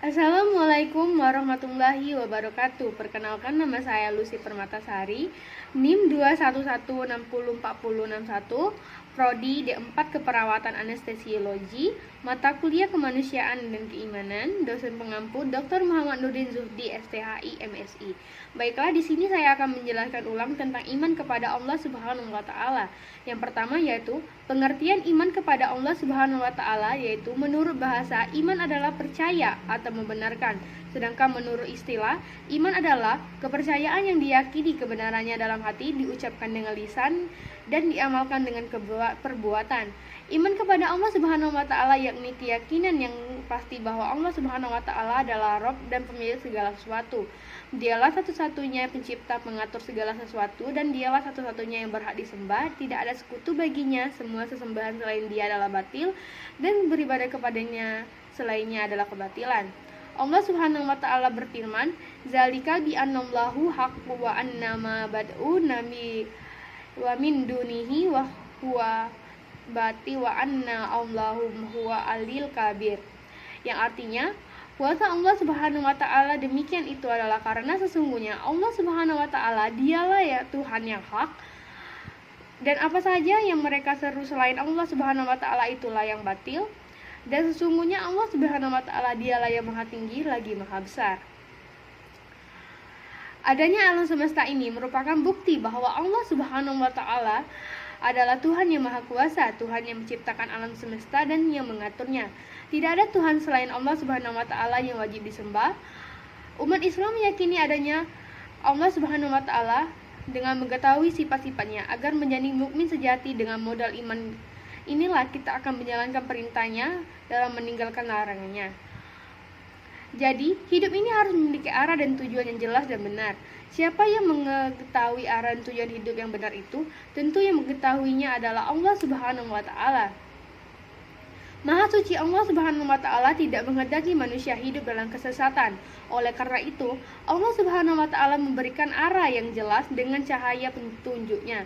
Assalamualaikum warahmatullahi wabarakatuh. Perkenalkan, nama saya Lucy Permatasari, NIM 211604061, Prodi D4 Keperawatan Anestesiologi, mata kuliah Kemanusiaan dan Keimanan, dosen pengampu Dr. Muhammad Nurdin Zuhdi, STHI, MSI. Baiklah, di sini saya akan menjelaskan ulang tentang iman kepada Allah Subhanahu wa taala. Yang pertama yaitu pengertian iman kepada Allah Subhanahu wa taala, yaitu menurut bahasa iman adalah percaya atau membenarkan. Sedangkan menurut istilah, iman adalah kepercayaan yang diyakini kebenarannya dalam hati, diucapkan dengan lisan, dan diamalkan dengan perbuatan. Iman kepada Allah Subhanahu wa taala yakni keyakinan yang pasti bahwa Allah Subhanahu wa taala adalah Rabb dan pemilik segala sesuatu. Dialah satu-satunya pencipta, pengatur segala sesuatu, dan dialah satu-satunya yang berhak disembah. Tidak ada sekutu baginya, semua sesembahan selain dia adalah batil, dan beribadah kepadanya selainnya adalah kebatilan. Allah Subhanahu wa taala berfirman, "Zalika bi annallahu haqqu wa annama bad'u nami wa min dunihi wa huwa bati wa anna Allahu huwa alil kabir." Yang artinya, kuasa Allah Subhanahu wa taala demikian itu adalah karena sesungguhnya Allah Subhanahu wa taala dialah ya Tuhan yang hak, dan apa saja yang mereka seru selain Allah Subhanahu wa taala itulah yang batil. Dan sesungguhnya Allah Subhanahu wa taala dialah yang maha tinggi lagi maha besar. Adanya alam semesta ini merupakan bukti bahwa Allah Subhanahu wa taala adalah Tuhan yang maha kuasa, Tuhan yang menciptakan alam semesta dan yang mengaturnya. Tidak ada Tuhan selain Allah Subhanahu wa taala yang wajib disembah. Umat Islam meyakini adanya Allah Subhanahu wa taala dengan mengetahui sifat-sifatnya agar menjadi mukmin sejati. Dengan modal iman inilah kita akan menjalankan perintahnya dalam meninggalkan larangannya. Jadi, hidup ini harus memiliki arah dan tujuan yang jelas dan benar. Siapa yang mengetahui arah dan tujuan hidup yang benar itu? Tentu yang mengetahuinya adalah Allah Subhanahu wa taala. Maha suci Allah Subhanahu wa taala tidak menghendaki manusia hidup dalam kesesatan. Oleh karena itu, Allah Subhanahu wa taala memberikan arah yang jelas dengan cahaya petunjuknya.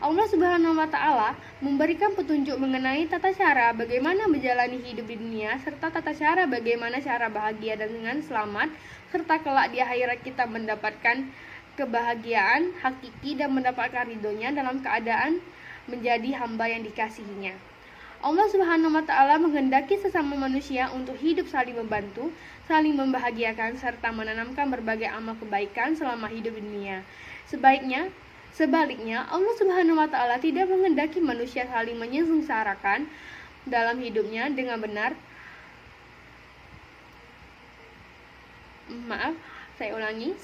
Allah Subhanahu wa taala memberikan petunjuk mengenai tata cara bagaimana menjalani hidup di dunia, serta tata cara bagaimana cara bahagia dan dengan selamat, serta kelak di akhirat kita mendapatkan kebahagiaan hakiki dan mendapatkan ridhonya dalam keadaan menjadi hamba yang dikasihinya. Allah Subhanahu wa taala menghendaki sesama manusia untuk hidup saling membantu, saling membahagiakan, serta menanamkan berbagai amal kebaikan selama hidup di dunia. Sebaliknya, Allah Subhanahu wa taala tidak menghendaki manusia saling menyengsarakan dalam hidupnya dengan benar.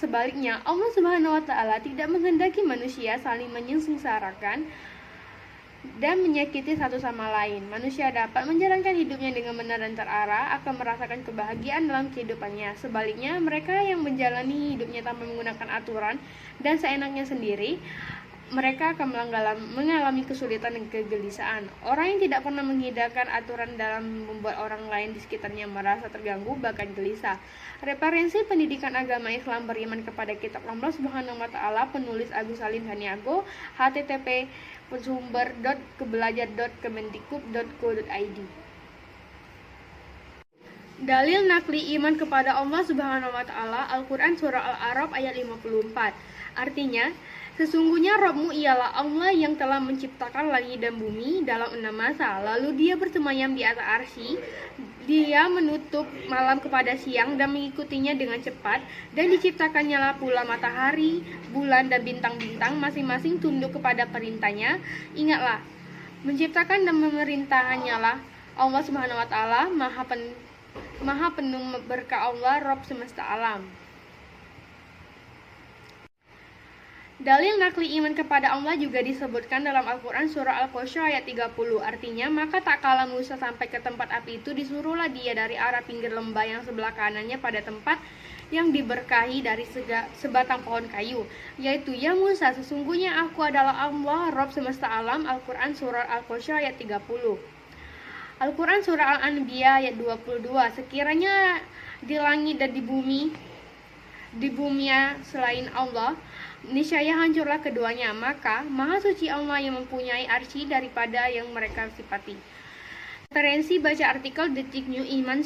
Sebaliknya, Allah Subhanahu wa taala tidak menghendaki manusia saling menyengsarakan dan menyakiti satu sama lain. Manusia dapat menjalankan hidupnya dengan benar dan terarah, akan merasakan kebahagiaan dalam kehidupannya. Sebaliknya, mereka yang menjalani hidupnya tanpa menggunakan aturan dan seenaknya sendiri, mereka akan mengalami kesulitan dan kegelisahan. Orang yang tidak pernah menghindarkan aturan dalam membuat orang lain di sekitarnya merasa terganggu bahkan gelisah. Referensi pendidikan agama Islam beriman kepada kitab Allah Subhanahu wa taala, penulis Agus Salim Haniago, http://kebelajar.kemendikbud.co.id. Dalil nakli iman kepada Allah Subhanahu wa taala, Al-Qur'an surah Al-A'raf ayat 54. Artinya, sesungguhnya Rabbmu ialah Allah yang telah menciptakan langit dan bumi dalam 6 masa, lalu dia bersemayam di atas arsy. Dia menutup malam kepada siang dan mengikutinya dengan cepat, dan diciptakannya lah pula matahari, bulan, dan bintang-bintang, masing-masing tunduk kepada perintahnya. Ingatlah, menciptakan dan memerintahannya lah Allah Subhanahu wa taala, maha penuh berkah Allah, Rabb semesta alam. Dalil nakli iman kepada Allah juga disebutkan dalam Al-Quran surah Al-Qasas ayat 30. Artinya, maka tak kala Musa sampai ke tempat api itu, disuruhlah dia dari arah pinggir lembah yang sebelah kanannya pada tempat yang diberkahi dari sebatang pohon kayu, yaitu, ya Musa, sesungguhnya aku adalah Allah, Rabb semesta alam. Al-Quran surah Al-Qasas ayat 30. Al-Quran surah Al-Anbiya ayat 22. Sekiranya di langit dan di bumi selain Allah, niscaya hancurlah keduanya. Maka maha suci Allah yang mempunyai arsy daripada yang mereka sifati. Referensi baca artikel Detik New Iman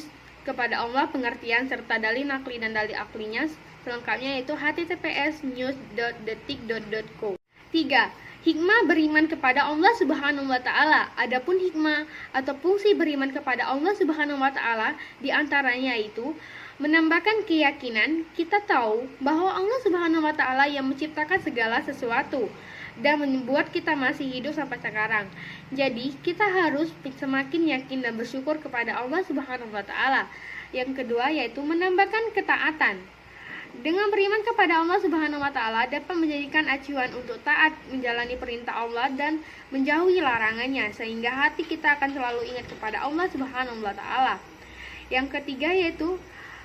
kepada Allah, pengertian serta dalil nakli dan dalil aklinya selengkapnya yaitu https://news.detik.co. 3. Hikmah beriman kepada Allah Subhanahu wa taala. Adapun hikmah atau fungsi beriman kepada Allah Subhanahu wa taala di antaranya yaitu menambahkan keyakinan kita tahu bahwa Allah Subhanahu wa taala yang menciptakan segala sesuatu dan membuat kita masih hidup sampai sekarang. Jadi, kita harus semakin yakin dan bersyukur kepada Allah Subhanahu wa taala. Yang kedua yaitu menambahkan ketaatan. Dengan beriman kepada Allah Subhanahu wa taala dapat menjadikan acuan untuk taat menjalani perintah Allah dan menjauhi larangannya sehingga hati kita akan selalu ingat kepada Allah Subhanahu wa taala. Yang ketiga yaitu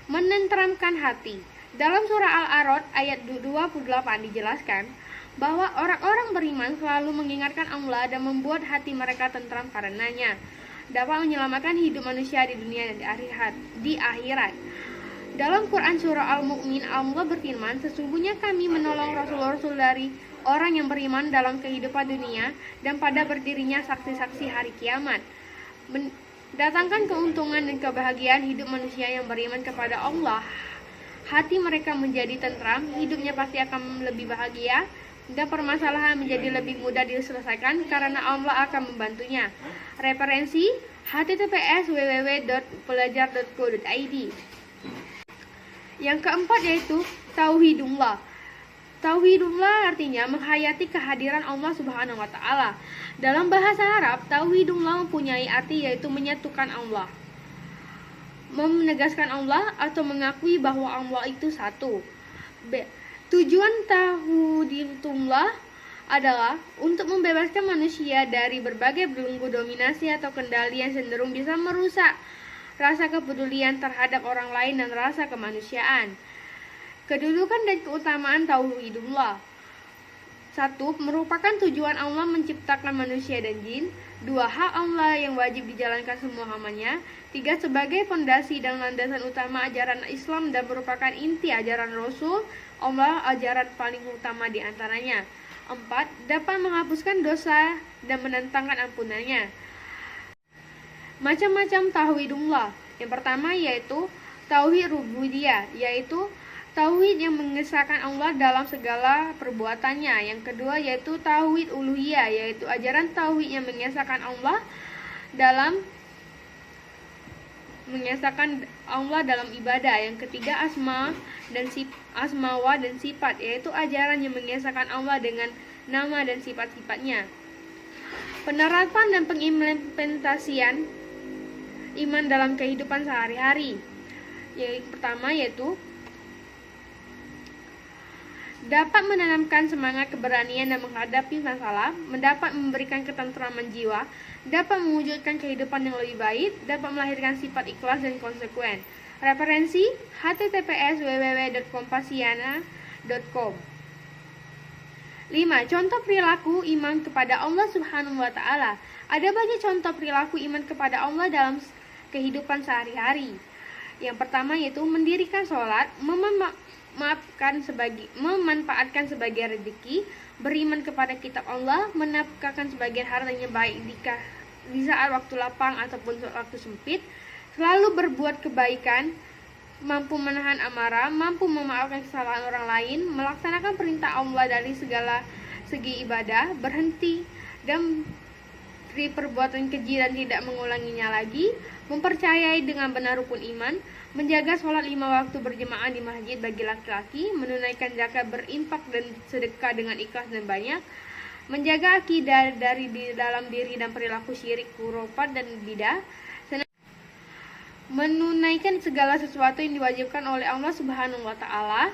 menenteramkan hati. Dalam surah Al-A'raf ayat 28 dijelaskan bahwa orang-orang beriman selalu mengingatkan Allah dan membuat hati mereka tentram karenanya dapat menyelamatkan hidup manusia di dunia dan di akhirat. Dalam Quran surah Al-Mu'min, Allah berfirman, sesungguhnya kami menolong rasul-rasul dari orang yang beriman dalam kehidupan dunia dan pada berdirinya saksi-saksi hari kiamat. Mendatangkan keuntungan dan kebahagiaan hidup manusia yang beriman kepada Allah. Hati mereka menjadi tentram, hidupnya pasti akan lebih bahagia, dan permasalahan menjadi lebih mudah diselesaikan karena Allah akan membantunya. Referensi https://www.pelajar.co.id. Yang keempat yaitu tauhidullah. Tauhidullah artinya menghayati kehadiran Allah Subhanahu wa taala. Dalam bahasa Arab, tauhidullah mempunyai arti yaitu menyatukan Allah, menegaskan Allah atau mengakui bahwa Allah itu satu. Tujuan tauhidullah adalah untuk membebaskan manusia dari berbagai belenggu dominasi atau kendali yang cenderung bisa merusak rasa kepedulian terhadap orang lain dan rasa kemanusiaan. Kedudukan dan keutamaan tauhidullah. 1. Merupakan tujuan Allah menciptakan manusia dan jin. 2. Hak Allah yang wajib dijalankan semua hambanya. 3. Sebagai fondasi dan landasan utama ajaran Islam dan merupakan inti ajaran Rasul Allah, ajaran paling utama di antaranya. 4. Dapat menghapuskan dosa dan menentangkan ampunannya. Macam-macam tauhidullah. Yang pertama yaitu tauhid rububiyah, yaitu tauhid yang mengesahkan Allah dalam segala perbuatannya. Yang kedua yaitu tauhid uluhiyah, yaitu ajaran tauhid yang mengesahkan Allah dalam ibadah. Yang ketiga asma dan sifat, yaitu ajaran yang mengesahkan Allah dengan nama dan sifat-sifatnya. Penerapan dan pengimplementasian iman dalam kehidupan sehari-hari. Yang pertama yaitu dapat menanamkan semangat keberanian dan menghadapi masalah, dapat memberikan ketentraman jiwa, dapat mewujudkan kehidupan yang lebih baik, dapat melahirkan sifat ikhlas dan konsekuen. Referensi https://www.kompasiana.com. 5. Contoh perilaku iman kepada Allah Subhanahu wa taala. Ada banyak contoh perilaku iman kepada Allah dalam kehidupan sehari-hari. Yang pertama yaitu mendirikan sholat, memanfaatkan sebagian rezeki, beriman kepada kitab Allah, menafkahkan sebagian hartanya baik di saat waktu lapang ataupun waktu sempit, selalu berbuat kebaikan, mampu menahan amarah, mampu memaafkan kesalahan orang lain, melaksanakan perintah Allah dari segala segi ibadah, berhenti dan dari perbuatan keji dan tidak mengulanginya lagi, mempercayai dengan benar rukun iman, menjaga sholat 5 waktu berjemaah di masjid bagi laki-laki, menunaikan zakat, berinfak dan sedekah dengan ikhlas dan banyak, menjaga akidah dari dalam diri dan perilaku syirik, khurafat dan bidah, menunaikan segala sesuatu yang diwajibkan oleh Allah Subhanahu wa taala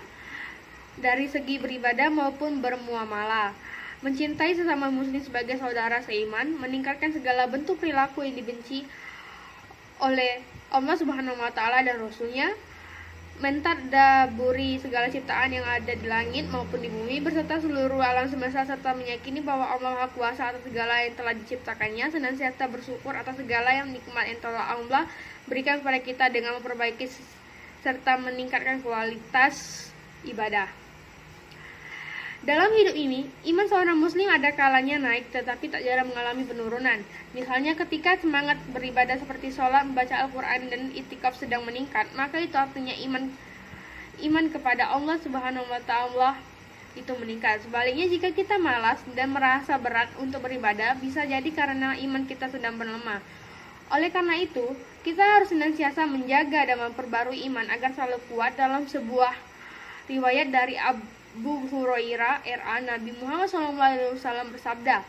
dari segi beribadah maupun bermuamalah, mencintai sesama muslim sebagai saudara seiman, meningkatkan segala bentuk perilaku yang dibenci oleh Allah Subhanahu wa taala dan Rasulnya, mentadaburi segala ciptaan yang ada di langit maupun di bumi beserta seluruh alam semesta, serta meyakini bahwa Allah Maha Kuasa atas segala yang telah diciptakannya, senantiasa bersyukur atas segala yang nikmat yang telah Allah berikan kepada kita dengan memperbaiki serta meningkatkan kualitas ibadah. Dalam hidup ini, iman seorang muslim ada kalanya naik tetapi tak jarang mengalami penurunan. Misalnya ketika semangat beribadah seperti sholat, membaca Al-Quran, dan itikaf sedang meningkat, maka itu artinya iman kepada Allah Subhanahu wa Ta'ala itu meningkat. Sebaliknya, jika kita malas dan merasa berat untuk beribadah, bisa jadi karena iman kita sedang melemah. Oleh karena itu, kita harus senantiasa menjaga dan memperbarui iman agar selalu kuat. Dalam sebuah riwayat dari Abu Hurairah RA, Nabi Muhammad SAW bersabda,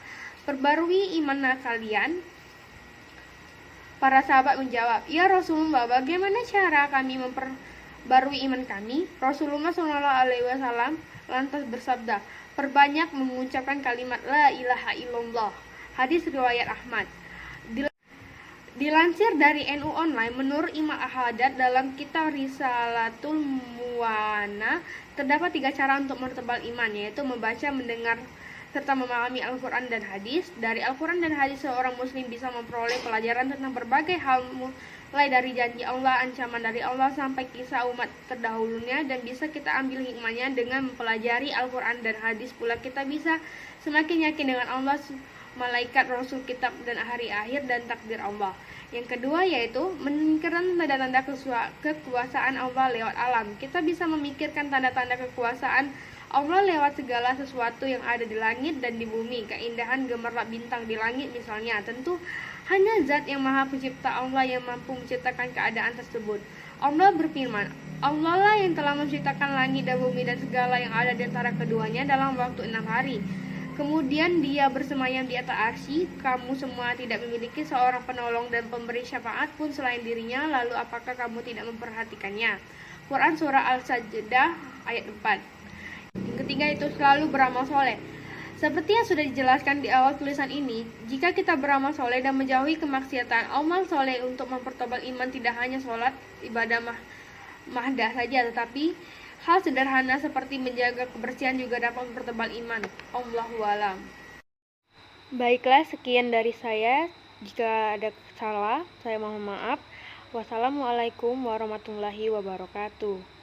"Perbarui iman kalian." Para sahabat menjawab, "Ya Rasulullah, bagaimana cara kami memperbarui iman kami?" Rasulullah SAW lantas bersabda, "Perbanyak mengucapkan kalimat La ilaha illallah." Hadis riwayat Ahmad. Dilansir dari NU Online, menurut Imam Ahmad dalam kitab Risalatul Muwana, terdapat 3 cara untuk mempertebal iman, yaitu membaca, mendengar, serta memahami Al-Quran dan hadis. Dari Al-Quran dan hadis, seorang muslim bisa memperoleh pelajaran tentang berbagai hal, mulai dari janji Allah, ancaman dari Allah, sampai kisah umat terdahulunya, dan bisa kita ambil hikmahnya dengan mempelajari Al-Quran dan hadis. Pula kita bisa semakin yakin dengan Allah, malaikat, rasul, kitab, dan hari akhir, dan takdir Allah. Yang kedua yaitu memikirkan tanda-tanda kekuasaan Allah lewat alam. Kita bisa memikirkan tanda-tanda kekuasaan Allah lewat segala sesuatu yang ada di langit dan di bumi. Keindahan gemerlap bintang di langit misalnya. Tentu hanya Zat yang Maha Pencipta Allah yang mampu menciptakan keadaan tersebut. Allah berfirman, "Allah lah yang telah menciptakan langit dan bumi dan segala yang ada di antara keduanya dalam waktu 6 hari. Kemudian Dia bersemayam di atas arsy. Kamu semua tidak memiliki seorang penolong dan pemberi syafaat pun selain dirinya. Lalu apakah kamu tidak memperhatikannya?" Quran Surah Al-Sajdah ayat 4. Yang ketiga itu selalu beramal soleh. Seperti yang sudah dijelaskan di awal tulisan ini, jika kita beramal soleh dan menjauhi kemaksiatan, amal soleh untuk mempertebal iman tidak hanya sholat, ibadah mahdah saja, tetapi hal sederhana seperti menjaga kebersihan juga dapat mempertebal iman. Allahu a'lam. Baiklah, sekian dari saya. Jika ada salah, saya mohon maaf. Wassalamualaikum warahmatullahi wabarakatuh.